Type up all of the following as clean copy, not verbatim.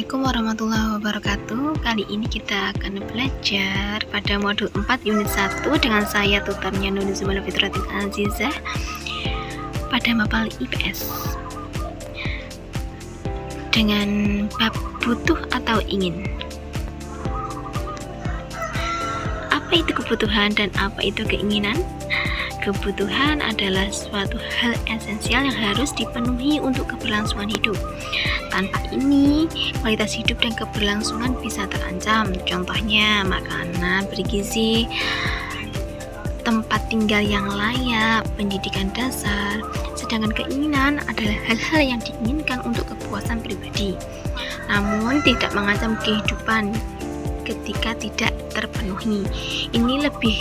Assalamualaikum warahmatullahi wabarakatuh. Kali ini kita akan belajar pada modul 4 unit 1 dengan saya tutornya Nuni Zumala Fitratin Azizah pada mapel IPS dengan bab butuh atau ingin. Apa itu kebutuhan dan apa itu keinginan? Kebutuhan adalah suatu hal esensial yang harus dipenuhi untuk keberlangsungan hidup. Tanpa ini, kualitas hidup dan keberlangsungan bisa terancam. Contohnya, makanan bergizi, tempat tinggal yang layak, pendidikan dasar. Sedangkan keinginan adalah hal-hal yang diinginkan untuk kepuasan pribadi, namun tidak mengancam kehidupan ketika tidak terpenuhi. Ini lebih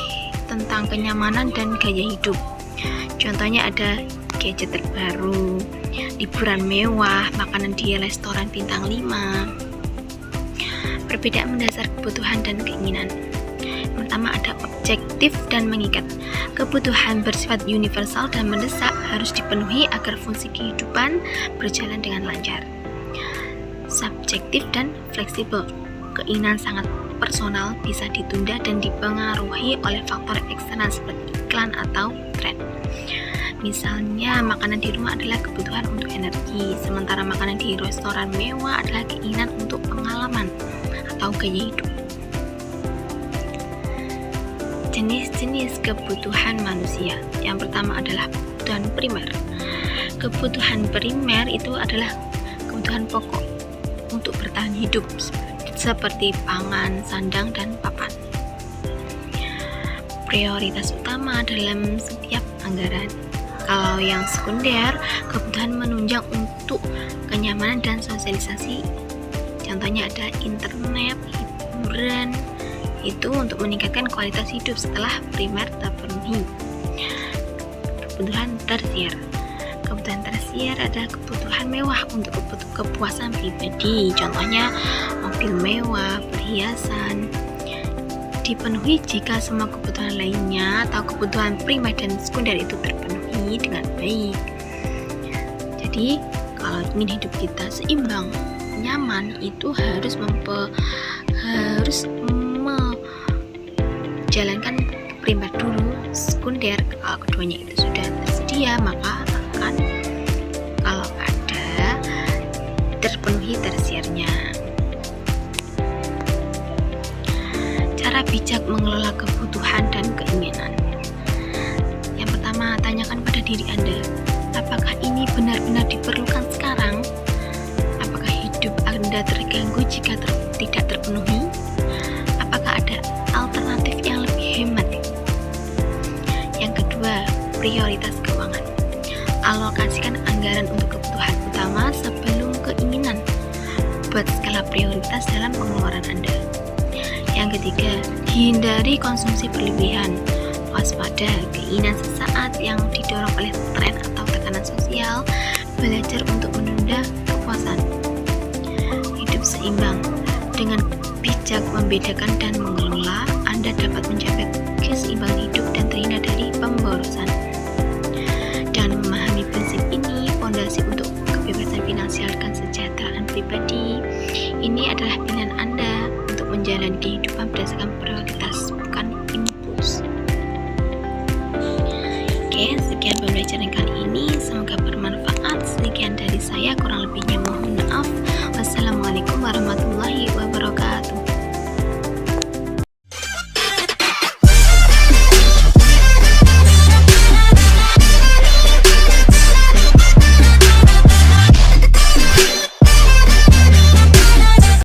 tentang kenyamanan dan gaya hidup. Contohnya ada gadget terbaru, liburan mewah, makanan di restoran bintang 5. Perbedaan mendasar kebutuhan dan keinginan. Pertama ada objektif dan mengikat. Kebutuhan bersifat universal dan mendesak harus dipenuhi agar fungsi kehidupan berjalan dengan lancar. Subjektif dan fleksibel. Keinginan sangat personal, bisa ditunda dan dipengaruhi oleh faktor eksternal seperti iklan atau tren. Misalnya, makanan di rumah adalah kebutuhan untuk energi, sementara makanan di restoran mewah adalah keinginan untuk pengalaman atau gaya hidup. Jenis-jenis kebutuhan manusia. Yang pertama adalah kebutuhan primer. Kebutuhan primer itu adalah kebutuhan pokok untuk bertahan hidup, seperti pangan, sandang, dan papan. Prioritas utama dalam setiap anggaran. Kalau yang sekunder, kebutuhan menunjang untuk kenyamanan dan sosialisasi. Contohnya ada internet, hiburan, itu untuk meningkatkan kualitas hidup setelah primer terpenuhi. Kebutuhan tersier. Kebutuhan tersier adalah kebutuhan mewah untuk kepuasan pribadi. Contohnya mobil mewah, perhiasan. Dipenuhi jika semua kebutuhan lainnya atau kebutuhan primer dan sekunder itu terpenuhi dengan baik. Jadi, kalau ingin hidup kita seimbang, nyaman, itu harus menjalankan primer dulu, sekunder. Kalau keduanya itu sudah tersedia, maka akan kalau ada terpenuhi tersiernya. Cara bijak mengelola kebutuhan dan keinginan. Yang pertama, tanyakan pada diri Anda, apakah ini benar-benar diperlukan sekarang? Apakah hidup Anda terganggu jika tidak terpenuhi? Apakah ada alternatif yang lebih hemat? Yang kedua, prioritas keuangan. Alokasikan anggaran untuk kebutuhan utama sebelum keinginan. Buat skala prioritas dalam pengeluaran Anda. Yang ketiga, hindari konsumsi berlebihan. Waspada keinginan sesaat yang didorong oleh tren atau tekanan sosial. Belajar untuk menunda kepuasan. Hidup seimbang. Dengan bijak membedakan dan mengelola, Anda dapat mencapai keseimbangan hidup dan terhindar dari pemborosan. Dan memahami prinsip ini, fondasi untuk kebebasan finansial dan kesejahteraan pribadi. Ini adalah pilihan Anda untuk menjalani kehidupan berdasarkan prioritas, bukan impuls. Oke, sekian pembelajaran kali ini. Semoga bermanfaat. Sekian dari saya, kurang lebihnya mohon maaf. Wassalamualaikum warahmatullahi wabarakatuh.